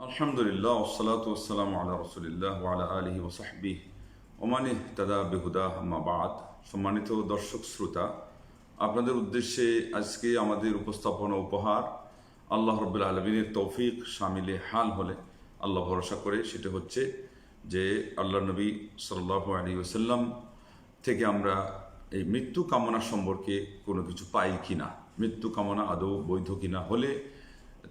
আলহামদুলিল্লাহ ওয়াসসালাতু ওয়াসসালামু আলা রাসূলিল্লাহ ওয়া আলা আলিহি ওয়া সাহবিহি ওয়া মান ইহতাদা বিহুদাহ আম্মা বা'দ। সম্মানিত দর্শক শ্রোতা, আপনাদের উদ্দেশ্যে আজকে আমাদের উপস্থাপনা উপহার আল্লাহ রাব্বুল আলামিনের তৌফিক শামিলে হাল হলে আল্লাহ ভরসা করে সেটা হচ্ছে যে আল্লাহ নবী সাল্লাল্লাহু আলাইহি ওয়াসাল্লাম থেকে আমরা এই মৃত্যু কামনা সম্পর্কে কোনো কিছু পাই কিনা, মৃত্যু কামনা আদৌ বৈধ কিনা, হলে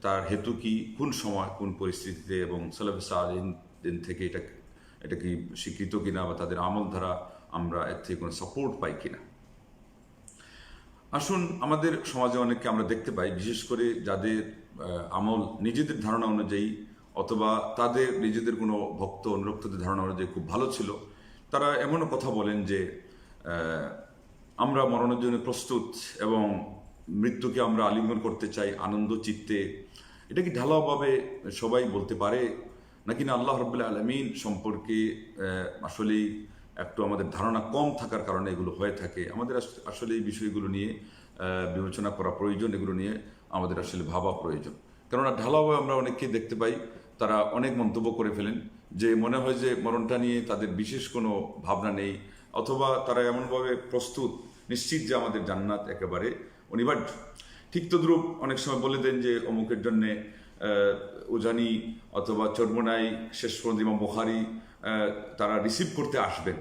তার হেতু কি, কোন সময় কোন পরিস্থিতিতে, এবং সালাফে সালেহিন থেকে এটা কি স্বীকৃত কিনা, বা তাদের আমল দ্বারা আমরা এর থেকে কোনো সাপোর্ট পাই কিনা। আসুন, আমাদের সমাজে অনেককে আমরা দেখতে পাই, বিশেষ করে যাদের আমল নিজেদের ধারণা অনুযায়ী অথবা তাদের নিজেদের কোনো ভক্ত অনুরক্তদের ধারণা অনুযায়ী খুব ভালো ছিল, তারা এমনও কথা বলেন যে আমরা মরণের জন্য প্রস্তুত এবং মৃত্যুকে আমরা আলিঙ্গন করতে চাই আনন্দ চিত্তে। এটা কি ঢালাওভাবে সবাই বলতে পারে নাকি না আল্লাহ রাব্বুল আলামিন সম্পর্কে আসলেই একটু আমাদের ধারণা কম থাকার কারণে এগুলো হয়ে থাকে? আমাদের আসলে এই বিষয়গুলো নিয়ে বিবেচনা করা প্রয়োজন, এগুলো নিয়ে আমাদের আসলে ভাবা প্রয়োজন। কেননা ঢালাওভাবে আমরা অনেককে দেখতে পাই, তারা অনেক মন্তব্য করে ফেলেন যে মনে হয় যে মরণটা নিয়ে তাদের বিশেষ কোনো ভাবনা নেই, অথবা তারা এমনভাবে প্রস্তুত নিশ্চিত যে আমাদের জান্নাত একেবারে অনিবার্য। ঠিক তদ্রূপ অনেক সময় বলে দেন যে অমুকের জন্যে উজানি অথবা চর্মনাই শেষ পর্যন্ত ইমাম বুখারী তারা রিসিভ করতে আসবেন।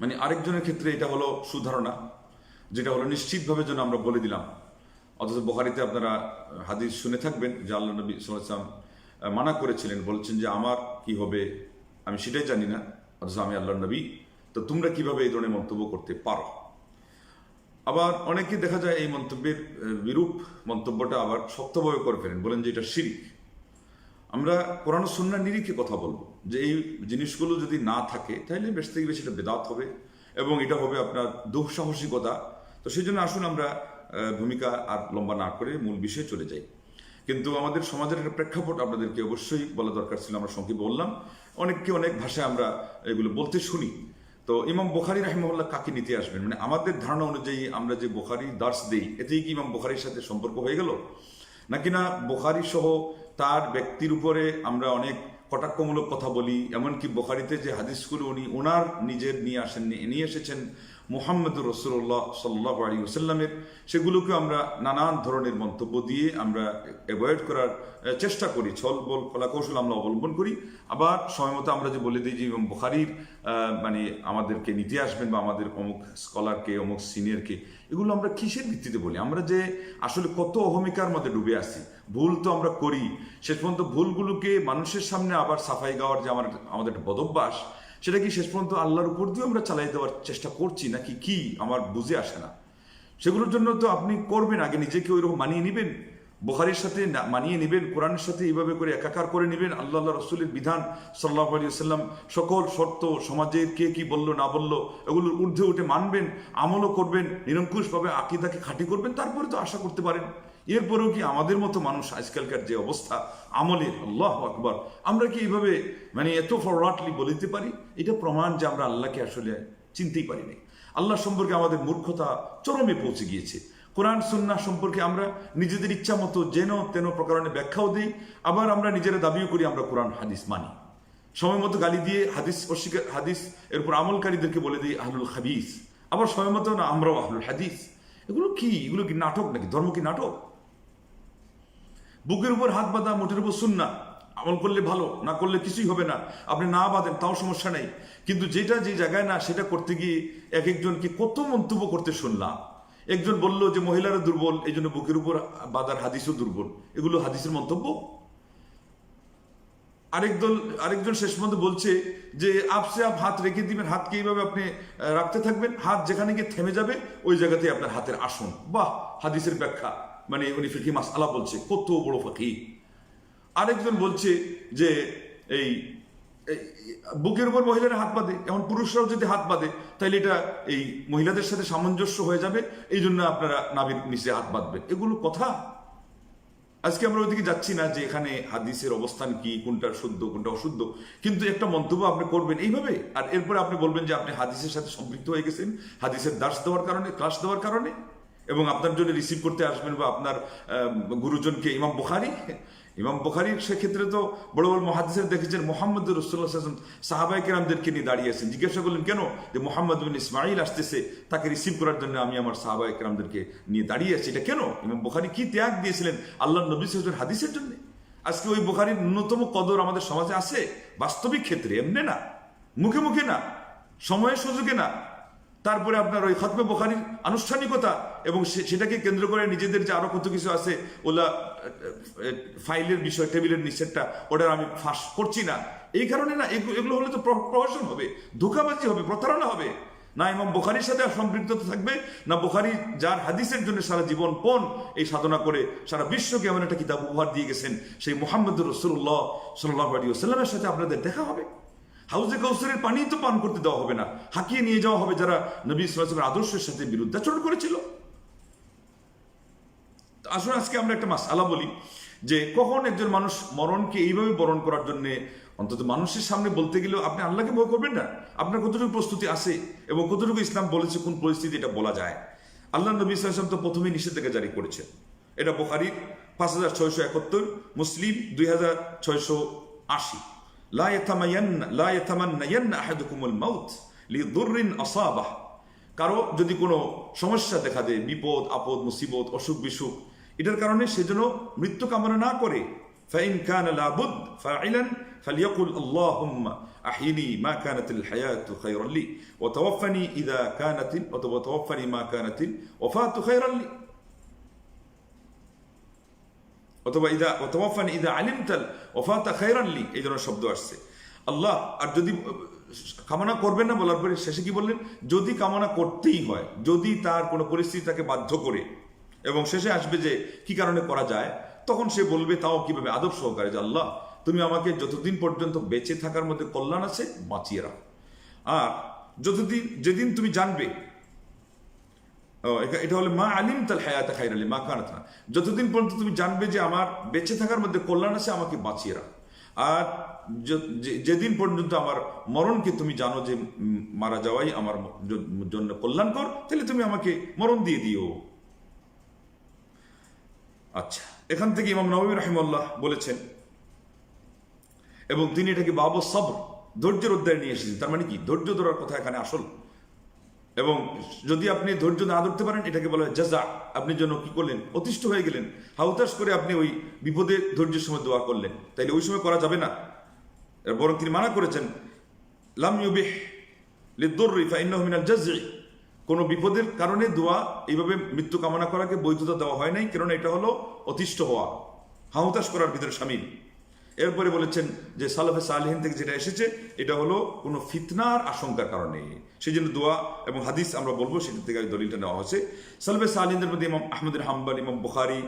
মানে আরেকজনের ক্ষেত্রে এটা হলো সুধারণা, যেটা হলো নিশ্চিতভাবে যেন আমরা বলে দিলাম। অথচ বুখারীতে আপনারা হাদিস শুনে থাকবেন যে আল্লাহ নবী সাল্লাল্লাহু আলাইহি ওয়াসাল্লাম মানা করেছিলেন, বলছেন যে আমার কি হবে আমি সেটাই জানি না, অথচ আমি আল্লাহর নবী, তো তোমরা কিভাবে এই ধরনের মন্তব্য করতে পারো? আবার অনেকে দেখা যায় এই মন্তব্যের বিরূপ মন্তব্যটা আবার শক্তভাবে করে ফেলেন, বলেন যে এটা শিরক। আমরা কোরআন ও সুন্নাহর নিরিখে কথা বলবো যে এই জিনিসগুলো যদি না থাকে তাহলে বেশ থেকে বেশি এটা বেদাত হবে এবং এটা হবে আপনার দুঃসাহসিকতা। তো সেই জন্য আসুন আমরা ভূমিকা আর লম্বা না করে মূল বিষয়ে চলে যাই। কিন্তু আমাদের সমাজের একটা প্রেক্ষাপট আপনাদেরকে অবশ্যই বলা দরকার ছিল, আমরা সংক্ষেপে বললাম। অনেককে অনেক ভাষায় আমরা এগুলো বলতে শুনি। তো ইমাম বুখারী রাহিমাহুল্লাহ কাকে নিতে আসবেন? মানে আমাদের ধারণা অনুযায়ী আমরা যে বুখারী দার্স দেই, এতেই কি ইমাম বুখারীর সাথে সম্পর্ক হয়ে গেল? নাকি না বুখারী সহ তার ব্যক্তির উপরে আমরা অনেক কটাক্ষমূলক কথা বলি, এমনকি বুখারীতে যে হাদিসগুলো উনি ওনার নিজের নিয়ে এসেছেন মুহাম্মদুর রাসূলুল্লাহ সাল্লাল্লাহু আলাইহি ওয়াসাল্লামের, সেগুলোকে আমরা নানান ধরনের মন্তব্য দিয়ে আমরা অ্যাভয়েড করার চেষ্টা করি, ছলবল কলাকৌশল আমরা অবলম্বন করি। আবার সময়মতো আমরা যে বলে দিই যে ইমাম বুখারীর মানে আমাদেরকে নিতে আসবেন বা আমাদের অমুক স্কলারকে অমুক সিনিয়রকে, এগুলো আমরা কিসের ভিত্তিতে বলি? আমরা যে আসলে কত অহমিকার মধ্যে ডুবে আছি, ভুল তো আমরা করি, শেষ পর্যন্ত ভুলগুলোকে মানুষের সামনে আবার সাফাই গাওয়ার যে আমাদের একটা বদভ্যাস, সেটা কি শেষ পর্যন্ত আল্লাহর উপর দিয়ে আমরা চালাই দেওয়ার চেষ্টা করছি নাকি কি আমার বুঝে আসে না। সেগুলোর জন্য তো আপনি করবেন, আগে নিজেকে ওইরকম মানিয়ে নেবেন, বুখারীর সাথে মানিয়ে নেবেন, কোরআনের সাথে এইভাবে করে একাকার করে নেবেন, আল্লাহ রসুলের বিধান সাল্লাল্লাহু আলাইহি ওয়াসাল্লাম সকল শর্ত সমাজের কে কি বললো না বললো এগুলোর ঊর্ধ্বে উঠে মানবেন, আমলও করবেন, নিরঙ্কুশভাবে আকীদাকে খাঁটি করবেন, তারপরে তো আশা করতে পারেন। এরপরেও কি আমাদের মতো মানুষ আজকালকার যে অবস্থা আমলে, আল্লাহু আকবার, আমরা কি এইভাবে মানে এত ফরওয়ার্ডলি বলিতে পারি? এটা প্রমাণ যে আমরা আল্লাহকে আসলে চিনতেই পারি নাই। আল্লাহ সম্পর্কে আমাদের মূর্খতা চরমে পৌঁছে গিয়েছে। কোরআন সুন্নাহ সম্পর্কে আমরা নিজেদের ইচ্ছা মতো যেন তেন প্রকারণে ব্যাখ্যাও দিই, আবার আমরা নিজেরা দাবিও করি আমরা কোরআন হাদিস মানি। সময় মতো গালি দিয়ে হাদিস এর উপর আমলকারীদেরকে বলে দিই আহলুল হাদিস, আবার সময় মতো না আমরাও আহলুল হাদিস। এগুলো কি নাটক নাকি? ধর্ম কি নাটক? বুকের উপর হাত বাঁধা, মুঠের উপর সুন্নাহ, আমল করলে ভালো, না করলে কিছুই হবে না, আপনি না বাঁধেন তাও সমস্যা নেই। কিন্তু যেটা যে জায়গায় না সেটা করতে গিয়ে এক একজনকে কত মন্তব্য করতে শুনলাম। একজন বলল যে মহিলারা দুর্বল, এই জন্য বুকের উপর বাঁধার হাদিসও দুর্বল, এগুলো হাদিসের মন্তব্য। আরেকজন শেষ পর্যন্ত বলছে যে আপসে আপ হাত রেখে দিবেন, হাতকে এইভাবে আপনি রাখতে থাকবেন, হাত যেখানে গিয়ে থেমে যাবে ওই জায়গাতেই আপনার হাতের আসন। বাহ, হাদিসের ব্যাখ্যা, মানে উনি ফিকহি মাসআলা বলছে, কত বড় ফিকহি। আরেকজন বলছে যে এই বুকের উপর মহিলারা হাত বাঁধে, এখন পুরুষরাও যদি হাত বাঁধে তাহলে এটা এই মহিলাদের সাথে সামঞ্জস্য হয়ে যাবে, এই জন্য আপনারা নাভির নিচে হাত বাঁধবেন। এগুলো কথা। আজকে আমরা ওইদিকে যাচ্ছি না যে এখানে হাদিসের অবস্থান কি, কোনটা শুদ্ধ কোনটা অশুদ্ধ, কিন্তু একটা মন্তব্য আপনি করবেন এইভাবে, আর এরপরে আপনি বলবেন যে আপনি হাদিসের সাথে সম্পৃক্ত হয়ে গেছেন হাদিসের দার্স দেওয়ার কারণে, ক্লাস দেওয়ার কারণে। এবং আপনার জন্য রিসিভ করতে আসবেন বা আপনার গুরুজনকে ইমাম বুখারীর সেক্ষেত্রে তো বড় বড় মুহাদ্দিসরা দেখেছেন মুহাম্মদ রাসূলুল্লাহ সাল্লাল্লাহু আলাইহি ওয়াসাল্লাম সাহাবায়ে কেরামদেরকে নিয়ে দাঁড়িয়ে আছেন, জিজ্ঞাসা করলেন কেন, যে মুহাম্মদ বিন ইসমাঈল আসতেছে, তাকে রিসিভ করার জন্য আমি আমার সাহাবায়ে কেরামদেরকে নিয়ে দাঁড়িয়ে আছি। এটা কেন? ইমাম বুখারী কি ত্যাগ দিয়েছিলেন আল্লাহর নবী সাল্লাল্লাহু আলাইহি ওয়াসাল্লাম হাদিসের জন্য। আজকে ওই বুখারীর ন্যূনতম কদর আমাদের সমাজে আছে? বাস্তবিক ক্ষেত্রে এমনি না, মুখে মুখে না, সময়ের সুযোগে না। তারপরে আপনার ওই খতমে বুখারীর আনুষ্ঠানিকতা এবং সেটাকে কেন্দ্র করে নিজেদের যে আরো কত কিছু আছে, ওলা ফাইলের বিষয়, টেবিলের নিচেরটা, ওটা আমি ফাঁস করছি না, এই কারণে না। এগুলো হলে তো প্রহসন হবে, ধোঁকাবাজি হবে, প্রতারণা হবে। না ইমাম বুখারীর সাথে সম্পৃক্ততা থাকবে, না বুখারী যার হাদিসের জন্য সারা জীবন পণ এই সাধনা করে সারা বিশ্বকে এমন একটা কিতাব উপহার দিয়ে গেছেন, সেই মুহাম্মদুর রাসূলুল্লাহ সাল্লাল্লাহু আলাইহি ওয়াসাল্লামের সাথে আপনাদের দেখা হবে। হাউজে কাউসারের পানি তো পান করতে দেওয়া হবে না, হাঁকিয়ে নিয়ে যাওয়া হবে যারা নবী সাল্লাল্লাহু আলাইহি ওয়াসাল্লামের আদর্শের সাথে বিরুদ্ধাচরণ করেছিল। আসলে আজকে আমরা একটা মাসআলা বলি যে কখন একজন মানুষ মরণকে এইভাবে বরণ করার জন্য, অন্তত মানুষের সামনে বলতে গেলেও আপনি আল্লাহকে ভয় করবেন না, আপনার কতটুকু প্রস্তুতি আছে এবং কতটুকু ইসলাম বলেছে কোন পরিস্থিতি এটা বলা যায়। আল্লাহ নবী সাল্লাল্লাহু আলাইহি ওয়াসাল্লাম তো প্রথমেই নিষেধাজ্ঞা জারি করেছেন, এটা বুখারী 5671, মুসলিম 2680। লা ইয়াতামান্নায়ান্না আহাদুকুমুল মাউত লিদুররিন আসাবাহ। কারো যদি কোনো সমস্যা দেখা দেয়, বিপদ আপদ মুসিবত অসুখ বিসুখ, এটার কারণে সে যেন মৃত্যু কামনা না করে। ফাইন কানা লাবুদ ফাইলান ফালিয়াকুল আল্লাহুম্মা আহইনি মা কানাতিল হায়াতু খায়রান লি ওয়া তাওয়াফানি ইযা কানাতিল ওয়া তাওয়াফানি মা কানাতিল ওয়াফাতু খায়রান লি, অথবা ইদা ওয়াতাওয়াফানি ইদা আলিমতাল ওয়াফাতা খায়রান লি, এই ধরনের শব্দ আসছে। আল্লাহ, আর যদি কামনা করবেন না বলার পরে শেষে কি বললেন, যদি কামনা করতেই হয়, যদি তার কোনো পরিস্থিতি তাকে বাধ্য করে, এবং শেষে আসবে যে কি কারণে করা যায়, তখন সে বলবে, তাও কিভাবে, আদব সহকারে, যে আল্লাহ তুমি আমাকে যতদিন পর্যন্ত বেঁচে থাকার মধ্যে কল্যাণ আছে বাঁচিয়ে রাখো, আর যেদিন তুমি জানবে, এটা হলো মা আলিম তাল হায়াত খায়রান লি মা কানাত না, যতদিন পর্যন্ত তুমি জানবে যে আমার বেঁচে থাকার মধ্যে কল্যাণ আছে আমাকে বাঁচিয়ে রাখো, আর যেদিন পর্যন্ত আমার মরণকে তুমি জানো যে মারা যাওয়াই আমার জন্য কল্যাণকর, তাহলে তুমি আমাকে মরণ দিয়ে দিও। আচ্ছা, এখান থেকে ইমাম নববী রাহিমাহুল্লাহ বলেছেন, এবং তিনি এটাকে বাবু সবর, ধৈর্যের অধ্যায় নিয়ে এসেছেন। তার মানে কি, ধৈর্য ধরার কথা এখানে আসল। এবং যদি আপনি ধৈর্য না ধরতে পারেন, এটাকে বলা হয় জাযা। আপনি জন্য কি করলেন, অতিষ্ঠ হয়ে গেলেন, হাউতাস করে আপনি ওই বিপদে ধৈর্যের সময় দোয়া করলেন, তাইলে ওই সময় করা যাবে না। বরং তিনি মানা করেছেন, লাম ইউবিহ লিদ-দুররি ফাইন্নাহু মিনাল জাযই, কোনো বিপদের কারণে দোয়া এইভাবে মৃত্যু কামনা করাকে বৈধতা দেওয়া হয় নাই, কারণ এটা হলো অতিষ্ঠ হওয়া, হাউতাস করার ভিতরে শামিল। এরপরে বলেছেন যে সালাফে সালেহিন থেকে যেটা এসেছে, এটা হলো কোনো ফিতনার আশঙ্কার কারণে, সেই জন্য দোয়া এবং হাদিস আমরা বলবো সেটা থেকে দলিলটা নেওয়া হয়েছে। সালাফে সালেহিনদের মধ্যে ইমাম আহমদ বিন হাম্বল, ইমাম বুখারী,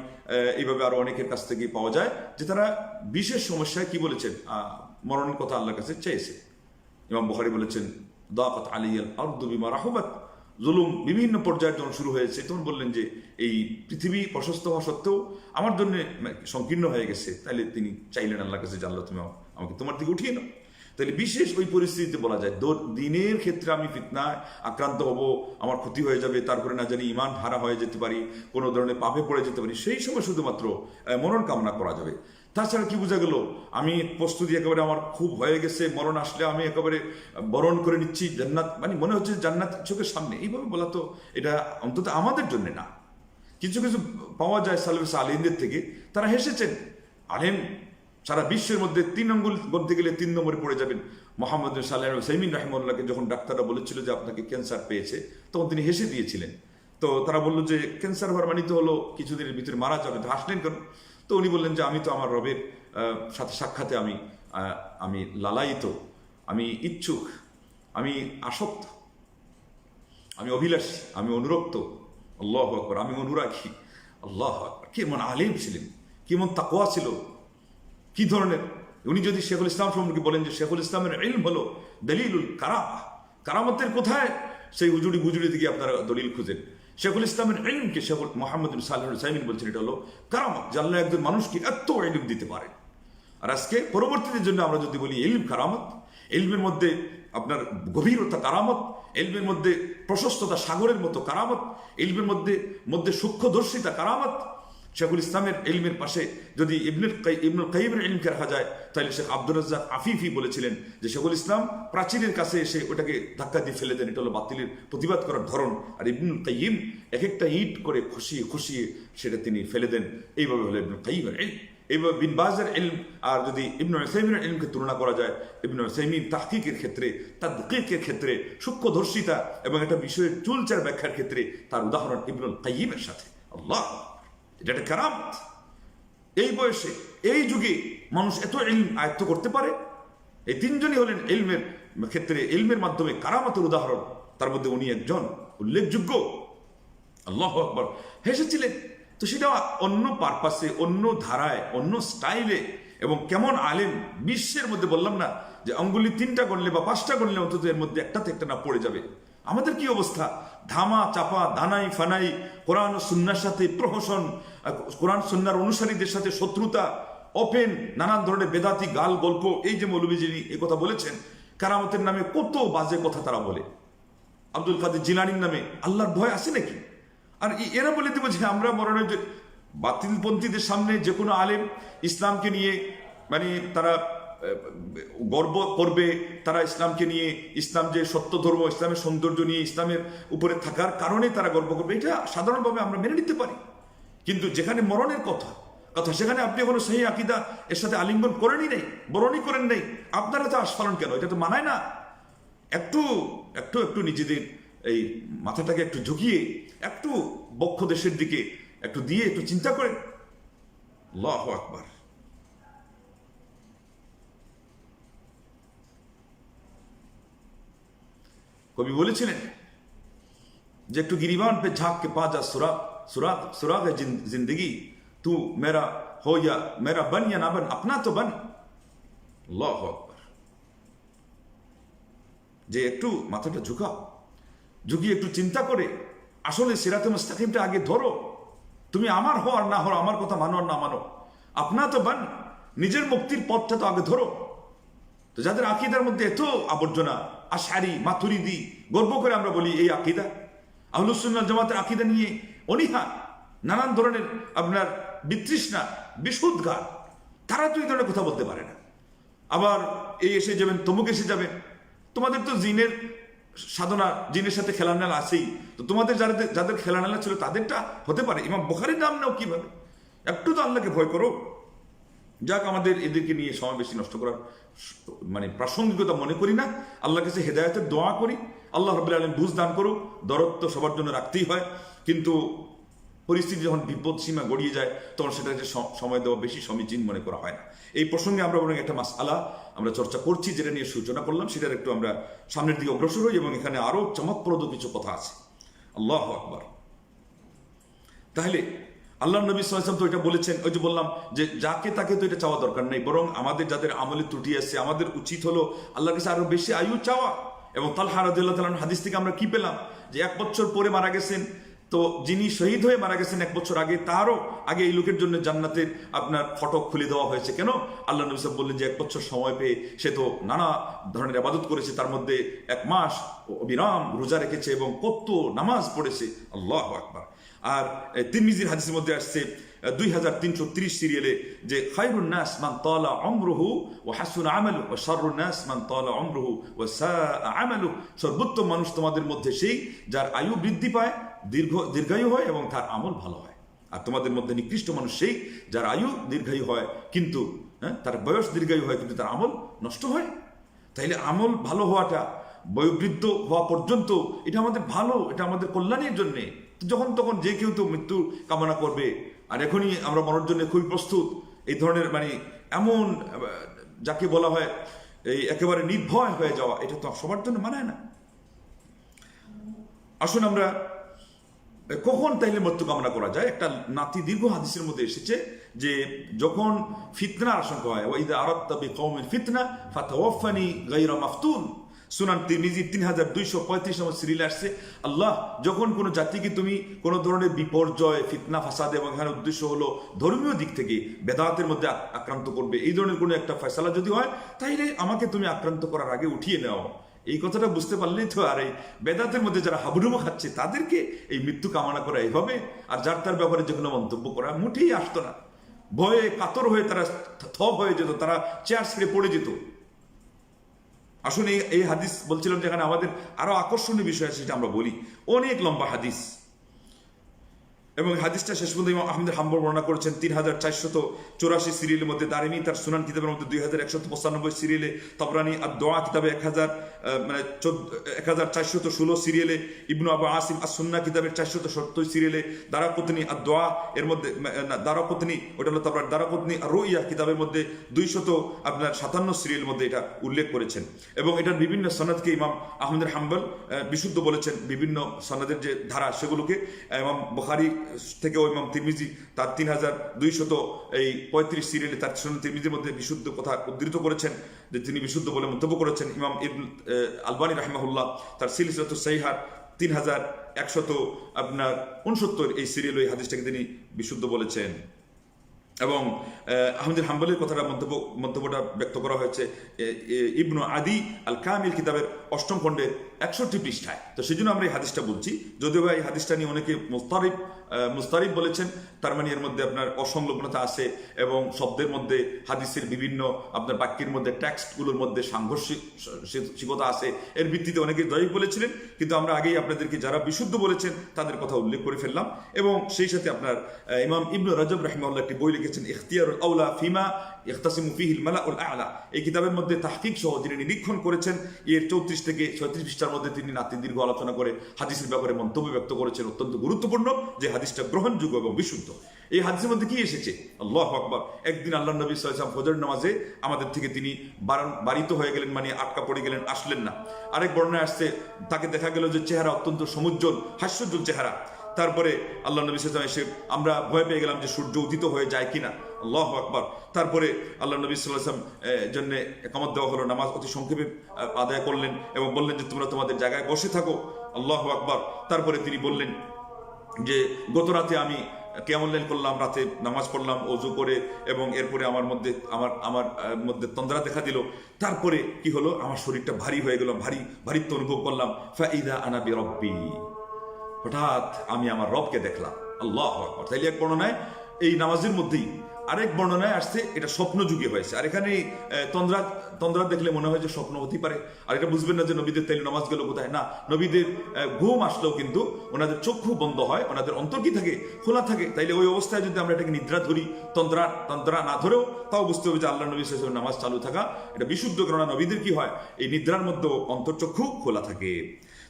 এইভাবে আরো অনেকের কাছ থেকে পাওয়া যায় যে তারা বিশেষ সমস্যায় কি বলেছেন, মরণের কথা আল্লাহর কাছে চেয়েছে। ইমাম বুখারী বলেছেন, দাকাত আলাইয়াল আরদু বিমা রাহুবাত, জুলুম বিভিন্ন পর্যায়ে যখন শুরু হয়েছে, তখন বললেন যে এই পৃথিবী প্রশস্ত হওয়া সত্ত্বেও আমার জন্য সংকীর্ণ হয়ে গেছে, তাইলে তিনি চাইলেন আল্লাহর কাছে, যে আল্লাহ তুমি আমাকে তোমার দিকে উঠিয়ে নাও। তাহলে বিশেষ ওই পরিস্থিতিতে বলা যায়, দিনের ক্ষেত্রে আমি ফিতনায় আক্রান্ত হব, আমার ক্ষতি হয়ে যাবে, তারপরে না জানি ইমান হারা হয়ে যেতে পারি, কোনো ধরনের পাপে পড়ে যেতে পারি, সেই সময় শুধুমাত্র মরণ কামনা করা যাবে। তাছাড়া কি বোঝা গেল, আমি প্রস্তুতি একেবারে আমার খুব হয়ে গেছে, মরণ আসলে আমি একেবারে বরণ করে নিচ্ছি জান্নাত, মানে মনে হচ্ছে জান্নাত চোখের সামনে, এইভাবে বলা তো এটা অন্তত আমাদের জন্য না। কিছু কিছু পাওয়া যায় সালাফে সালেহিনদের থেকে, তারা হেসেছেন। আলেম সারা বিশ্বের মধ্যে 3 আঙ্গুল বলতে গেলে 3 নম্বরে পড়ে যাবেন। মোহাম্মদ বিন সালেহ আল উসাইমিন রাহিমাহুল্লাহকে যখন ডাক্তাররা বলেছিল যে আপনাকে ক্যান্সার পেয়েছে, তখন তিনি হেসে দিয়েছিলেন। তো তারা বললো যে ক্যান্সার হওয়ার মানে তো হলো কিছুদিনের ভিতরে মারা যাবে, তো হাসলেন কেন? তো উনি বললেন যে আমি তো আমার রবের সাথে সাক্ষাতে আমি লালায়িত, আমি ইচ্ছুক, আমি আসক্ত, আমি অভিলাষী, আমি অনুরক্ত। আল্লাহু আকবার, আমি অনুরাগী। আল্লাহু আকবার, কেমন আলেম ছিলেন, কেমন তাকওয়া ছিল, কি ধরনের। উনি যদি শেখুল ইসলাম সম্পর্কে বলেন যে শেখুল ইসলামের ইলম হলো দলিলুল কারামা, কারামতের কোথায় সেই উজুড়ি বুজুড়ি থেকে আপনারা দলিল খুঁজেন। শেখুল ইসলামের ইলমকে শেখুল মোহাম্মদ বিন সালেহ আল উসাইমিন বলছেন এটা হলো কারামত, যে আল্লাহ একজন মানুষকে এত ইলম দিতে পারে। আর আজকে পরবর্তীদের জন্য আমরা যদি বলি ইলম কারামত, ইলমের মধ্যে আপনার গভীরতা কারামত, ইলমের মধ্যে প্রশস্ততা সাগরের মতো কারামত, ইলমের মধ্যে মধ্যে সূক্ষ্মদর্শিতা কারামত। শেখুল ইসলামের ইলমের পাশে যদি ইবনুল কাইয়িমের ইলমকে রাখা যায়, তাহলে শেখ আব্দুর রাজ্জাক আফিফি বলেছিলেন যে শেখুল ইসলাম প্রাচীরের কাছে এসে ওটাকে ধাক্কা দিয়ে ফেলে দেন, এটা হলো বাতিলের প্রতিবাদ করার ধরন। আর ইবনুল কাইয়িম এক একটা ইট করে খুশিয়ে খুশিয়ে সেটা তিনি ফেলে দেন। এইভাবে হলো ইবনুল কাইয়িমের ইলম। এইভাবে বিন বাজের ইলম আর যদি ইবনুল উসাইমিনের ইলমকে তুলনা করা যায়, ইবনুল উসাইমিন তাহকিকের ক্ষেত্রে, তাদকিকের ক্ষেত্রে, সূক্ষ্মদর্শিতা এবং একটা বিষয়ের চুলচার ব্যাখ্যার ক্ষেত্রে তার উদাহরণ ইবনুল কাইয়িমের সাথে। আল্লাহ, এটা একটা কারামত। এই বয়সে এই যুগে মানুষ এত ইলম আয়ত্ত করতে পারে। এই তিনজনই হলেন ইলমের ক্ষেত্রে ইলমের মাধ্যমে কারামতের উদাহরণ। তার মধ্যে উনি একজন উল্লেখযোগ্য। আল্লাহু আকবার। হেসেছিলেন তো সেটা অন্য পারপাসে, অন্য ধারায়, অন্য স্টাইলে। এবং কেমন আলেম বিশ্বের মধ্যে, বললাম না যে আঙ্গুলি 3টা করলে বা 5টা করলে অন্তত এর মধ্যে একটাতে একটা না পড়ে যাবে। আমাদের কি অবস্থা? ধামা চাপা, দানাই ফানাই, কোরআন ও সুন্নার সাথে প্রহসন, কোরআন সুন্নার অনুসারীদের সাথে শত্রুতা, ওপেন নানান ধরনের বেদাতি গাল গল্প। এই যে মৌলভী যিনি এই কথা বলেছেন, কারামতের নামে কত বাজে কথা তারা বলে। আব্দুল কাদের জিলানির নামে আল্লাহর ভয় আছে নাকি? আর এরা বলে দেবো যে আমরা মরণের যে বাতিলপন্থীদের সামনে যে কোনো আলেম ইসলামকে নিয়ে মানে তারা গর্ব করবে, তারা ইসলামকে নিয়ে, ইসলাম যে সত্য ধর্ম, ইসলামের সৌন্দর্য নিয়ে, ইসলামের উপরে থাকার কারণে তারা গর্ব করবে, এটা সাধারণভাবে আমরা মেনে নিতে পারি। কিন্তু যেখানে মরণের কথা সেখানে আপনি কোনো সেই আকীদা এর সাথে আলিঙ্গন করেনই নেই, বরণই করেন নেই, আপনারা তো আস্ফালন কেন? এটা তো মানায় না। একটু একটু একটু নিজেদের এই মাথাটাকে একটু ঝুঁকিয়ে একটু বক্ষ দেশের দিকে একটু দিয়ে একটু চিন্তা করেন। আল্লাহু আকবার। কবি বলেছিলেন যে একটু গিরিবান পে ঝাঁক কে পা যা সুরাগ জিন্দগি, তু মেরা হো ইয়া মেরা বন ইয়া না বন, আপনা তো বন। আল্লাহু আকবার। যে একটু মাথাটা ঝুঁকাও, ঝুঁকিয়ে একটু চিন্তা করে আসলে সিরাতে মুস্তাকিমটা আগে ধরো। তুমি আমার হো আর না হো, আমার কথা মানো আর না মানো, আপনা তো বন, নিজের মুক্তির পথটা তো আগে ধরো। তো যাদের আকীদার মধ্যে এত আবর্জনা, আশআরী, মাতুরিদি, গর্ব করে আমরা বলি এই আকীদা, আহলুস সুন্নাহ ওয়াল জামাতের আকীদা নিয়ে অনীহা, নানান ধরনের আপনার বিতৃষ্ণা, বিশুদ্ধার, তারা তো এই ধরনের কথা বলতে পারে না। আবার এই এসে যাবেন, তমুক এসে যাবেন। তোমাদের তো জিনের সাধনা, জিনের সাথে খেলানেলা আছেই, তো তোমাদের যাদের খেলানেলা ছিল তাদেরটা হতে পারে। ইমাম বুখারীর নাম নাও কিভাবে? একটু তো আল্লাহকে ভয় করো। যাক, আমাদের এদেরকে নিয়ে সময় বেশি নষ্ট করার মানে প্রাসঙ্গিকতা মনে করি না। আল্লাহর কাছে হেদায়েতের দোয়া করি, আল্লাহ রাব্বুল আলামিন বুঝ দান করুক। দরদ তো সবার জন্য রাখতেই হয়, কিন্তু পরিস্থিতি যখন বিপদ সীমা গড়িয়ে যায় তখন সেটাকে সময় দেওয়া বেশি সমীচীন মনে করা হয় না। এই প্রসঙ্গে আমরা বরং একটা মাসআলা আমরা চর্চা করছি, যেটা নিয়ে সূচনা করলাম, সেটার একটু আমরা সামনের দিকে অগ্রসর হই এবং এখানে আরো চমকপ্রদ কিছু কথা আছে। আল্লাহু আকবার। তাহলে আল্লাহ নবী সাল্লাল্লাহু আলাইহি ওয়াসাল্লাম তো এটা বলেছেন, ওই যে বললাম যে যাকে তাকে তো এটা চাওয়া দরকার নেই, বরং আমাদের যাদের আমলে ত্রুটি আছে আমাদের উচিত হলো আল্লাহর কাছে আরো বেশি আয়ু চাওয়া। এবং তালহা রাদিয়াল্লাহু তাআলা হাদিস থেকে আমরা কি পেলাম? যে 1 বছর পরে মারা গেছেন, তো যিনি শহীদ হয়ে মারা গেছেন 1 বছর আগে, তারও আগে এই লোকের জন্য জান্নাতের আপনার ফটক খুলে দেওয়া হয়েছে। কেন? আল্লাহ নবী সাল্লাল্লাহু আলাইহি ওয়াসাল্লাম বললেন যে 1 বছর সময় পেয়ে সে তো নানা ধরনের ইবাদত করেছে, তার মধ্যে 1 মাস অবিরাম রোজা রেখেছে এবং কত নামাজ পড়েছে। আল্লাহু আকবার। আর তিরমিজির হাদিসের মধ্যে আসছে 2330 সিরিয়ালে যে খায়রুন নাস মান তালা উমরুহু ওয়া হাসুনা আমালুহু ওয়া শাররুন নাস মান তালা উমরুহু ওয়া সাআ আমালুহু। সর্বোত্তম মানুষ তোমাদের মধ্যে সেই যার আয়ু বৃদ্ধি পায়, দীর্ঘায়ু হয় এবং তার আমল ভালো হয়। আর তোমাদের মধ্যে নিকৃষ্ট মানুষ সেই যার আয়ু দীর্ঘায়ু হয় কিন্তু তার বয়স দীর্ঘায়ু হয় কিন্তু তার আমল নষ্ট হয়। তাইলে আমল ভালো হওয়াটা, বয়োবৃদ্ধ হওয়া পর্যন্ত এটা আমাদের ভালো, এটা আমাদের কল্যাণের জন্যে। যখন তখন যে কেউ তো মৃত্যু কামনা করবে, আর এখনই আমরা মরার জন্য খুবই প্রস্তুত। এই ধরনের মানে এমন যাকে বলা হয় এই একেবারে নির্ভয় হয়ে যাওয়া, এটা তো সবার জন্য মানায় না। আসুন আমরা কখন তাইলে মৃত্যু কামনা করা যায়? একটা নাতি দীর্ঘ হাদিসের মধ্যে এসেছে যে যখন ফিতনার আশঙ্কা হয়, ওয়া ইযা আরাদতা বিকওমিন ফিতনা ফাতাওয়াফানি গায়রা মাফতুন। সুনান তিরমিজি 3235 নম্বর সিরিয়ালে আসছে, আল্লাহ যখন কোনো জাতিকে তুমি কোনো ধরনের বিপর্যয়, ফিতনা, ফাসাদ এবং এখানে উদ্দেশ্য হলো ধর্মীয় দিক থেকে বেদাতের মধ্যে আক্রান্ত করবে, এই ধরনের কোনো একটা ফয়সালা যদি হয়, তাইলে আমাকে তুমি আক্রান্ত করার আগে উঠিয়ে নাও। এই কথাটা বুঝতে পারলেই তো আর এই বেদাতের মধ্যে যারা হাবুডুবু খাচ্ছে তাদেরকে এই মৃত্যু কামনা করা এইভাবে আর যার তার ব্যাপারে যে কোনো মন্তব্য করা মুঠেই আসতো না। ভয়ে কাতর হয়ে তারা থপ হয়ে যেত, তারা চেয়ার ছেড়ে পড়ে যেত। আসুন এই হাদিস বলছিলাম যেখানে আমাদের আরো আকর্ষণীয় বিষয় আছে সেটা আমরা বলি। অনেক লম্বা হাদিস এবং হাদিসটা শেষ পর্যন্ত ইমাম আহমদ হাম্বল বর্ণনা করেছেন 3484 সিরিয়ালের মধ্যে, দারিমি তার সুনান কিতাবের মধ্যে 2195 সিরিয়ালে, তবরানি আর দোয়া কিতাবে 1416 সিরিয়ালে, ইবনু আবু আসিম আর সুন্নাহ কিতাবের 470 সিরিয়ালে, দারাকুতনি আর দোয়া এর মধ্যে দারাকুতনি ওটা হলো তারপর দারাকুতনি আর রুইয়া কিতাবের মধ্যে 257 সিরিয়ালের মধ্যে এটা উল্লেখ করেছেন এবং এটার বিভিন্ন সনদকে ইমাম আহমদ হাম্বল বিশুদ্ধ বলেছেন। বিভিন্ন সনদের যে ধারা সেগুলোকে ইমাম বুখারী থেকে ইমাম তিরমিজি তার 3235 সিরিয়ালে তার সুনান তিরমিজির মধ্যে বিশুদ্ধ কথা উদ্ধৃত করেছেন যে তিনি বিশুদ্ধ বলে মন্তব্য করেছেন। ইমাম ইবন আলবানী রাহিমাহুল্লাহ তার সিলসিলাতুস সহিহা 3169 এই সিরিয়াল এই হাদিসটাকে তিনি বিশুদ্ধ বলেছেন। এবং আহমদ হাম্বলের কথাটা মন্তব্যটা ব্যক্ত করা হয়েছে ইবনু আদি আল কামিল কিতাবের 8ম খণ্ডের 61 পৃষ্ঠায়। তো সেই জন্য আমরা এই হাদিসটা বলছি, যদিও এই হাদিসটা নিয়ে অনেকে মুস্তারিব বলেছেন, তার মানে এর মধ্যে আপনার অসংলগ্নতা আছে এবং শব্দের মধ্যে হাদিসের বিভিন্ন আপনার বাক্যের মধ্যে টেক্সটগুলোর মধ্যে সাংঘর্ষিকতা আছে, এর ভিত্তিতে অনেকে দয়ীফ বলেছিলেন। কিন্তু আমরা আগেই আপনাদেরকে যারা বিশুদ্ধ বলেছেন তাদের কথা উল্লেখ করে ফেললাম। এবং সেই সাথে আপনার ইমাম ইবনু রাজব রাহিমাহুল্লাহ একটি বই লিখেছেন ইখতিয়ারুল আউলা ফিমা ইখতাসিমু ফিহিল মালাউল আ'লা। এই কিতাবের মধ্যে তাহকিক সহ যিনি নিরীক্ষণ করেছেন এর 34 থেকে 36 পৃষ্ঠার মধ্যে তিনি নাতি দীর্ঘ আলোচনা করে হাদিসের ব্যাপারে মন্তব্য ব্যক্ত করেছেন। অত্যন্ত গুরুত্বপূর্ণ যে হাদিসটা গ্রহণযোগ্য এবং বিশুদ্ধ। এই হাদিসের মধ্যে কি এসেছে? আল্লাহু আকবার। একদিন আল্লাহ নবী সাল্লাল্লাহু আলাইহি ওয়াসাল্লাম ফজর নামাজে আমাদের থেকে তিনি বাড়িত হয়ে গেলেন, মানে আটকা পড়ে গেলেন, আসলেন না। আরেক বর্ণনায় আসছে তাকে দেখা গেল যে চেহারা অত্যন্ত সমুজ্জ্বল হাস্যোজ্জ্বল চেহারা। তারপরে আল্লাহ নবী সাল্লাল্লাহু আলাইহি ওয়াসাল্লাম এসে আমরা ভয় পেয়ে গেলাম যে সূর্য উদিত হয়ে যায় কিনা। আল্লাহু আকবার। তারপরে আল্লাহ নবী সাল্লাল্লাহু আলাইহি ওয়াসাল্লাম জন্য ইকামত দেওয়া হলো, নামাজ অতি সংক্ষেপে আদায় করলেন এবং বললেন যে তোমরা তোমাদের জায়গায় বসে থাকো। আল্লাহু আকবার। তারপরে তিনি বললেন যে গত রাতে আমি কিয়ামুল লাইল করলাম, রাতে নামাজ পড়লাম ওযু করে এবং এরপরে আমার মধ্যে তন্দ্রা দেখা দিল। তারপরে কি হলো, আমার শরীরটা ভারী হয়ে গেল, ভারীত্ব অনুভব করলাম। ফাইদা আনা বিরব্বি, হঠাৎ আমি আমার রবকে দেখলাম। আল্লাহু আকবার। তাইলে এক বর্ণনায় এই নামাজের মধ্যেই, আরেক বর্ণনায় আসছে এটা স্বপ্ন যুগে হয়েছে। আর এখানে তন্দ্রা দেখলে মনে হয় যে স্বপ্ন হতে পারে, আর এটা বুঝবেন না যে নবীদের তাইলে নামাজ গেল কোথায়। না, নবীদের ঘুম আসলেও কিন্তু ওনাদের চক্ষু বন্ধ হয়, ওনাদের অন্তর কি থাকে, খোলা থাকে। তাইলে ওই অবস্থায় যদি আমরা এটাকে নিদ্রা ধরি, তন্দ্রা না ধরেও, তাও বুঝতে হবে যে আল্লাহ নবী সাল্লাল্লাহু আলাইহি ওয়াসাল্লাম নামাজ চালু থাকা এটা বিশুদ্ধ। কেননা নবীদের কি হয়, এই নিদ্রার মধ্যেও অন্তর্চক্ষু খোলা থাকে।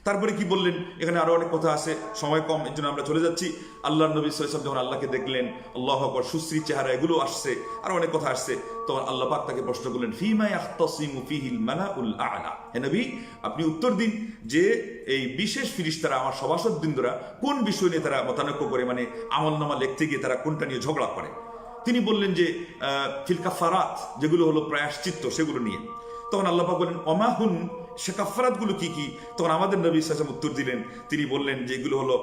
তারপরে কি বললেন, এখানে আরো অনেক কথা আছে, সময় কম, এর জন্য আমরা চলে যাচ্ছি। আল্লাহ নবী সাল্লাল্লাহু আলাইহি ওয়াসাল্লাম যখন আল্লাহকে দেখলেন, আল্লাহু আকবার, সুশ্রী চেহারা, এগুলো আসছে, আরো অনেক কথা আসছে। তখন আল্লাহ পাক তাকে প্রশ্ন করলেন ফিমা ইয়াখতাসিমু ফিহিল মালাউল আ'লা। হে নবী, আপনি উত্তর দিন যে এই বিশেষ ফেরেশতারা, আমার সভাসদবৃন্দরা কোন বিষয় নিয়ে তারা মতানৈক্য করে, মানে আমলনামা লিখতে গিয়ে তারা কোনটা নিয়ে ঝগড়া করে। তিনি বললেন যে ফিল কাফারাত, যেগুলো হলো প্রায়শ্চিত্ত, সেগুলো নিয়ে। তখন আল্লাহ পাক বলেন অমাহুন, সে কাফারাত গুলো কি কি? তখন আমাদের নবী সাল্লাল্লাহু আলাইহি ওয়াসাল্লাম উত্তর দিলেন, তিনি বললেন যে এগুলো হলো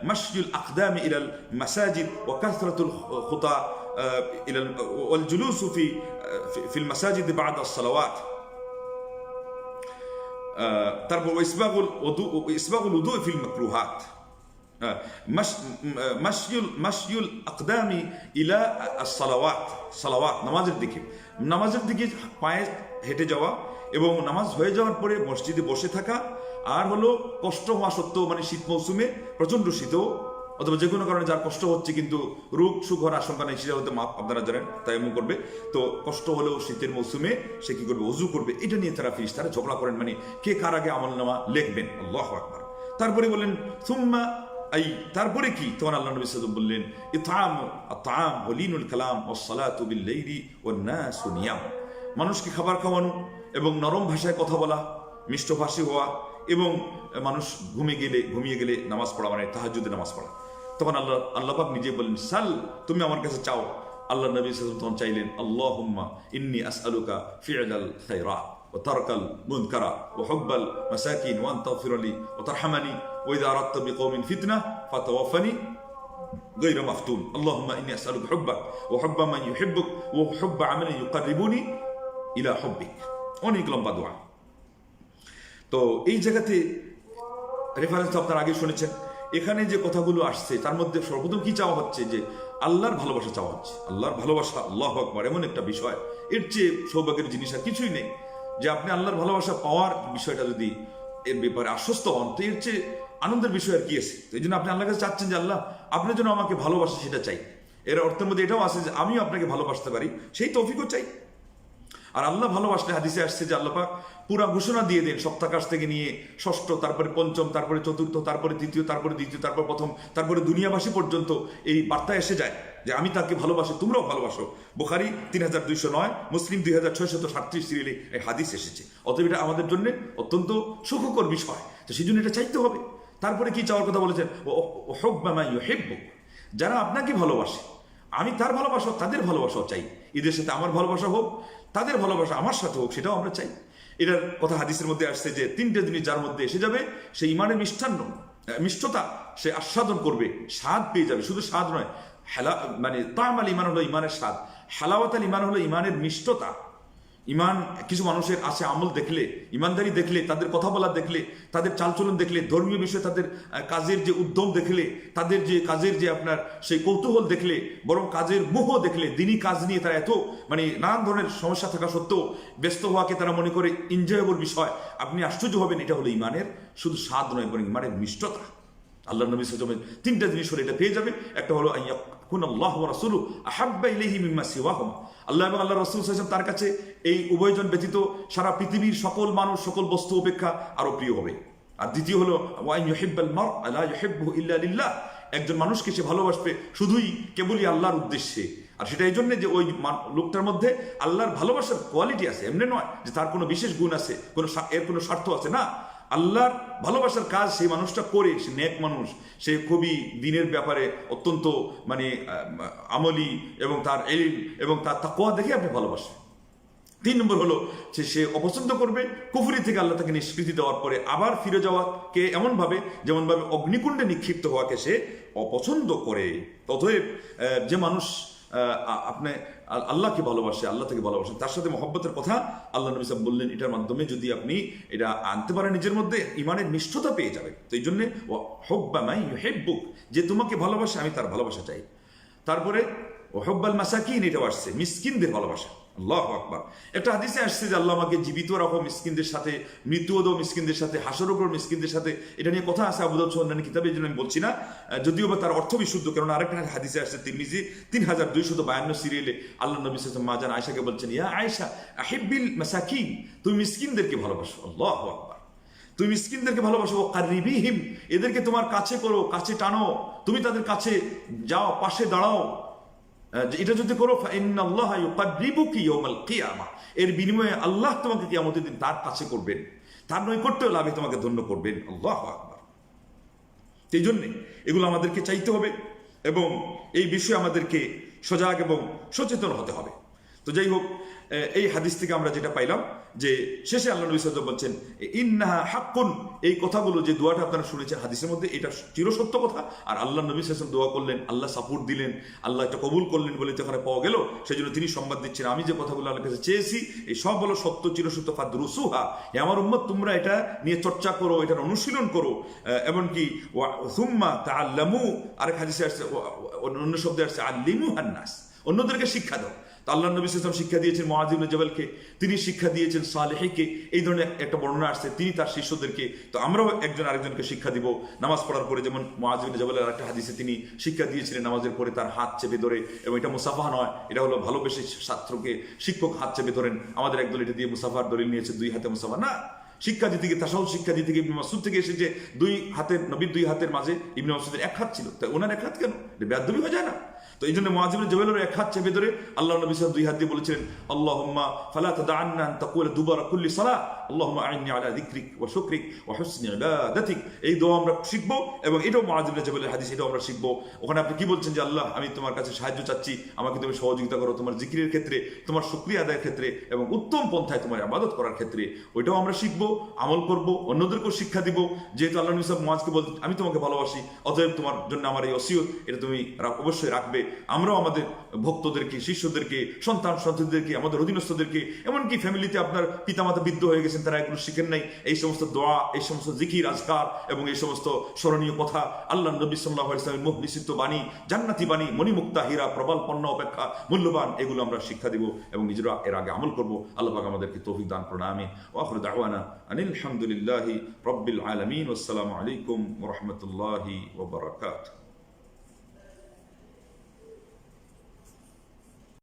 মাশয়ুল আকদামি ইলাল মাসাজিদ ওয়া কাসরাতুল খুতা ইলাল ওয়াল জুলুসু ফিল মাসাজিদ বা'দা আস-সালাওয়াত। তারপর ইসবাগুল উযু ফিল মাকরুহাত, মাশয়ুল আকদামি ইলা আস-সালাওয়াত, নামাজের দিকে পায়ে হেঁটে যাওয়া এবং নামাজ হয়ে যাওয়ার পরে মসজিদে বসে থাকা। আর হলো কষ্ট হওয়া সত্ত্বেও, মানে শীত মৌসুমে প্রচন্ড শীতও অথবা যে কোনো কারণে যার কষ্ট হচ্ছে কিন্তু রোগ সুখ হওয়ার আশঙ্কা নেই, সেটা হতে মাপ আপনারা জানেন, তাই এমন করবে। তো কষ্ট হলেও শীতের মৌসুমে সে কি করবে, ওযু করবে। এটা নিয়ে তারা ফেরেশতারা ঝগড়া করেন, মানে কে কার আগে আমলনামা লিখবেন। আল্লাহু আকবার। তারপরে বলেন সুম্মা তারপরে কি? তখন আল্লাহ নবী সাল্লাল্লাহু আলাইহি ওয়াসাল্লাম বললেন আত-তাআম ওয়া লিনুল কালাম ওয়াস সালাতু বিল লাইলি ওয়ান নাসু নিয়াম। মানুষকে খাবার খাওয়ানো এবং নরম ভাষায় কথা বলা, মিষ্টভাষী হওয়া এবং মানুষ ঘুমিয়ে গেলে নামাজ পড়া, মানে তাহাজ্জুদের নামাজ পড়া। তখন আল্লাহ পাক নিজে বললেন সাল, তুমি আমার কাছে চাও। আল্লাহ নবী সাল্লাল্লাহু আলাইহি ওয়াসাল্লাম তখন চাইলেন আল্লাহুম্মা ইন্নী আসআলুকা ফি'লাল খায়রাত ওয়া তারকাল মুনকারা ওয়া হুব্বাল মাসাকিন ওয়া আন তাগফিরা লি ওয়া তারহামানি ওয়া ইযা আরাদতা বিকওমিন ফিতনাহ ফাতাওয়াফানি গায়রা মাফতুন। আল্লাহুম্মা ইন্নী আসআলুকা হুব্বাক ওয়া হুব্বা মান ইউহিব্বুক ওয়া হুব্বা আমালিন ইউকাররিবুনি ইলা হুব্বিক। অনেক লম্বা দোয়া। তো এই জায়গাতে রেফারেন্স তো আপনারা আগে শুনেছেন, এখানে যে কথাগুলো আসছে তার মধ্যে সর্বপ্রথম কি চাওয়া হচ্ছে যে আল্লাহর ভালোবাসা চাওয়া হচ্ছে। আল্লাহর ভালোবাসা, আল্লাহু আকবার, এমন একটা বিষয়, এর চেয়ে সৌভাগ্যের জিনিস আর কিছুই নেই। যে আপনি আল্লাহর ভালোবাসা পাওয়ার বিষয়টা যদি এর ব্যাপারে আশ্বস্ত হন, তো এর চেয়ে আনন্দের বিষয় আর কি আছে। তো এই জন্য আপনি আল্লাহর কাছে চাচ্ছেন যে আল্লাহ আপনার জন্য আমাকে ভালোবাসা, সেটা চাই। এর অর্থের মধ্যে এটাও আছে যে আমিও আপনাকে ভালোবাসতে পারি, সেই তৌফিকও চাই। আর আল্লাহ ভালোবাসলে হাদিসে আসছে যে আল্লাহ পাক পুরা ঘোষণা দিয়ে দেন সপ্তাহাকাশ থেকে নিয়ে ষষ্ঠ, তারপরে পঞ্চম, তারপরে চতুর্থ, তারপরে তৃতীয়, তারপরে দ্বিতীয়, তারপর প্রথম, তারপরে দুনিয়াবাসী পর্যন্ত এই বার্তা এসে যায় যে আমি তাকে ভালোবাসি, তোমরাও ভালোবাসো। বুখারী 3209, মুসলিম 2637 সিরিয়ালে এই হাদিস এসেছে। অতএব এটা আমাদের জন্য অত্যন্ত সুখকর বিষয়, তো সেই জন্য এটা চাইতে হবে। তারপরে কি চাওয়ার কথা বলেছেন, ও হুব্বা মা ইউহিব্বু, যারা আপনাকে ভালোবাসে আমি তার ভালোবাসা, তাদের ভালোবাসাও চাই। ঈদের সাথে আমার ভালোবাসা হোক, তাদের ভালোবাসা আমার সাথে হোক, সেটাও আমরা চাই। এটার কথা হাদিসের মধ্যে আসছে যে তিনটে জিনিস যার মধ্যে এসে যাবে, সে ইমানের মিষ্টতা সে আস্বাদন করবে, স্বাদ পেয়ে যাবে। শুধু স্বাদ নয়, মানে তামাল ইমান হলো ইমানের স্বাদ, হালাওয়াতাল ইমান হলো ইমানের মিষ্টতা। ইমান কিছু মানুষের আছে, আমল দেখলে, ইমানদারি দেখলে, তাদের কথা বলা দেখলে, তাদের চালচলন দেখলে, ধর্মীয় বিষয়ে তাদের কাজের যে উদ্যম দেখলে, তাদের যে কাজের যে আপনার সেই কৌতূহল দেখলে, বরং কাজের মোহ দেখলে, দিনই কাজ নিয়ে তারা এত মানে নানান ধরনের সমস্যা থাকা সত্ত্বেও ব্যস্ত হওয়াকে তারা মনে করে এনজয়েবল বিষয়। আপনি আশ্চর্য হবেন, এটা হলো ইমানের শুধু স্বাদ নয়, বরং ইমানের মিষ্টতা। আল্লাহ নবী সাল্লাল্লাহু আলাইহি ওয়াসাল্লাম তিনটা জিনিস হলে এটা পেয়ে যাবে। একটা হলো আল্লাহু ওয়া রাসূলুহু আহাব্বা ইলাইহি মিম্মা সিওয়াহুমা, আল্লাহ এবং আল্লাহ রাসূল সাল্লাল্লাহু আলাইহি ওয়াসাল্লাম তার কাছে এই উভয়জন ব্যতীত সারা পৃথিবীর সকল মানুষ, সকল বস্তু অপেক্ষা আরো প্রিয় হবে। আর দ্বিতীয় হলো ওয়া ইউহিব্বাল মার'a লা ইউহিব্বুহু ইল্লা লিল্লাহ, একজন মানুষকে সে ভালোবাসবে শুধুই কেবলই আল্লাহর উদ্দেশ্যে। আর সেটা এই জন্য যে ওই লোকটার মধ্যে আল্লাহর ভালোবাসার কোয়ালিটি আছে, এমনি নয় যে তার কোনো বিশেষ গুণ আছে, এর কোনো স্বার্থ আছে, না। আল্লাহর ভালোবাসার কাজ সেই মানুষটা করে, সে নেক মানুষ, সে খুবই দিনের ব্যাপারে অত্যন্ত মানে আমলি, এবং তার ইলম এবং তার তাকওয়া দেখে আপনি ভালোবাসেন। 3 নম্বর হলো যে সে অপছন্দ করবে কুফরি থেকে আল্লাহ তাকে নিষ্কৃতি দেওয়ার পরে আবার ফিরে যাওয়াকে এমনভাবে, যেমনভাবে অগ্নিকুণ্ডে নিক্ষিপ্ত হওয়াকে সে অপছন্দ করে। অতএব যে মানুষ আপনি আল্লাহকে ভালোবাসে, আল্লাহ থেকে ভালোবাসেন, তার সাথে মহব্বতের কথা আল্লাহ নবী সাল্লাল্লাহু আলাইহি ওয়াসাল্লাম বললেন, এটার মাধ্যমে যদি আপনি এটা আনতে পারেন নিজের মধ্যে, ইমানের নিষ্ঠতা পেয়ে যাবে। তো এই জন্যে হুব্বা মা ইউহিব্বুক, যে তোমাকে ভালোবাসে আমি তার ভালোবাসা চাই। তারপরে হুব্বাল মাসাকিন, এটাও আসছে মিসকিনদের ভালোবাসা। আল্লাহু আকবার। একটা হাদিসে আসছে যে আল্লাহ আমাকে জীবিত রাখো মিসকিনদের সাথে, মৃত্যুও দাও মিসকিনদের সাথে, হাসরের উপর মিসকিনদের সাথে। এটা নিয়ে কথা আছে আবু দাউদ সহ অন্যান্য কিতাবে, এই জন্য আমি বলছি না, যদিও বা তার অর্থ বিশুদ্ধ। কারণ আরেকটা হাদিসে আসছে তিরমিজি 3252 সিরিয়ালে আল্লাহ নবী সাল্লাল্লাহু আলাইহি ওয়াসাল্লাম মা জান আয়েশাকে বলছেন, ইয়া আয়েশা আহিব্বিল মাসাকিন, তুমি মিসকিনদেরকে ভালোবাসো। আল্লাহু আকবার। তুমি মিসকিনদেরকে ভালোবাসো, কারিবিহিম, এদেরকে তোমার কাছে করো, কাছে টানো, তুমি তাদের কাছে যাও, পাশে দাঁড়াও। এটা যদি করো ফাইন্নাল্লাহা ইউকাররিবুকি ইয়াওমাল কিয়ামাহ, এর বিনিময়ে আল্লাহ তোমাকে কিয়ামতের দিন তার কাছে করবেন, তার নৈকট্য লাভে তোমাকে ধন্য করবেন। আল্লাহু আকবার। এই জন্যে এগুলো আমাদেরকে চাইতে হবে এবং এই বিষয়ে আমাদেরকে সজাগ এবং সচেতন হতে হবে। তো যাই হোক, এই হাদিস থেকে আমরা যেটা পাইলাম যে শেষে আল্লাহ নবী সাল্লাল্লাহু আলাইহি ওয়াসাল্লাম বলছেন ইন্নাহা হাক্কুন, এই কথাগুলো যে দোয়াটা আপনারা শুনেছেন হাদিসের মধ্যে, এটা চিরসত্য কথা। আর আল্লাহ নবী সাল্লাল্লাহু আলাইহি ওয়াসাল্লাম দোয়া করলেন, আল্লাহ সাপোর্ট দিলেন, আল্লাহ এটা কবুল করলেন বলে তো এখানে পাওয়া গেল। সেই জন্য তিনি সংবাদ দিচ্ছেন, আমি যে কথাগুলো আল্লাহর কাছে চেয়েছি এই সব হলো সত্য, চিরসত্য। ফাদরুসুহা, হে আমার উম্মত তোমরা এটা নিয়ে চর্চা করো, এটার অনুশীলন করো। এমনকি সুম্মা তাআল্লামু, আরেক হাদিসে আসছে, অন্য শব্দে আসছে আল্লিমুহান নাস, অন্যদেরকে শিক্ষা দাও। তো আল্লাহ নবী সাল্লাল্লাহু আলাইহি ওয়াসাল্লাম শিক্ষা দিয়েছেন মুআয ইবনে জাবালকে, তিনি শিক্ষা দিয়েছেন সালেহীকে, এই ধরনের একটা বর্ণনা আসছে, তিনি তার শিষ্যদেরকে। তো আমরাও একজন আরেকজনকে শিক্ষা দিব নামাজ পড়ার পরে, যেমন মুআয ইবনে জাবালের একটা হাদিসে তিনি শিক্ষা দিয়েছিলেন নামাজের পরে তার হাত চেপে ধরে, এবং এটা মুসাফাহা নয়, এটা হলো ভালোবেসে ছাত্রকে শিক্ষক হাত চেপে ধরেন। আমাদের একদল এটা দিয়ে মুসাফার দলিল নিয়েছে, 2 হাতে মুসাফা না। শিক্ষা দিতে গিয়ে তাসাউদ শিক্ষা দিতে গিয়ে ইবনে মাসউদ থেকে এসেছে 2 হাতের, নবীর 2 হাতের মাঝে ইবনে মাসউদের 1 হাত ছিল, তাই ওনার 1 হাত কেন? এটা বেয়াদবি হয়ে যায় না? তো এই জন্য মুআয ইবনে জাবালের 1 হাত চেপে ধরে আল্লাহ নবী সাল্লাল্লাহু আলাইহি ওয়াসাল্লাম 2 হাত দিয়ে বলেছিলেন, আল্লাহুম্মা ফালা তাদআন্না আন তাকুলা দুবারা কুল্লি সালাহ আল্লাহুম্মা আইন্নি আলা যিকরিক ওয়া শুকরিক ওয়া হুসনি ইবাদাতিক। এই দোয়া আমরা শিখব এবং এটাও মুআয ইবনে জাবালের হাদিস, এটাও আমরা শিখব। ওখানে আপনি কি বলছেন যে আল্লাহ আমি তোমার কাছে সাহায্য চাচ্ছি, আমাকে তুমি সহযোগিতা করো তোমার জিকিরের ক্ষেত্রে, তোমার শুকরিয়া আদায়ের ক্ষেত্রে এবং উত্তম পন্থায় তোমার ইবাদত করার ক্ষেত্রে। ওইটাও আমরা শিখব, আমল করব, অন্যদেরকেও শিক্ষা দিব। যেহেতু আল্লাহ নবী সাল্লাল্লাহু আলাইহি ওয়াসাল্লাম মুআযকে বলতেন আমি তোমাকে ভালোবাসি, অতএব তোমার জন্য আমার এই ওসিয়ত, এটা তুমি অবশ্যই রাখবে। আমরাও আমাদের ভক্তদেরকে, শিষ্যদেরকে, সন্তান সন্ততিদেরকে, আমাদের অধীনস্থদেরকে, এমনকি ফ্যামিলিতে আপনার পিতামাতা বৃদ্ধ হয়ে গেছেন, তারা এগুলো শিখেন নাই, এই সমস্ত দোয়া, এই সমস্ত জিকির আজকার এবং এই সমস্ত স্মরণীয় কথা, আল্লাহ নবী সাল্লাল্লাহু আলাইহি ওয়াসাল্লামের মুখ নিষিদ্ধ বাণী, জান্নাতি বাণী, মণিমুক্তা হীরা প্রবাল পণ্য অপেক্ষা মূল্যবান, এগুলো আমরা শিক্ষা দিব এবং নিজেরা এর আগে আমল করব। আল্লাহ পাক আমাদেরকে তৌফিক দান করুন, আমিন। ওয়া আখিরু দাওয়ানা আনিল হামদুলিল্লাহি রাব্বিল আলামিন। ওয়াসসালামু আলাইকুম ওয়া রাহমাতুল্লাহি ওয়া বারাকাতুহু।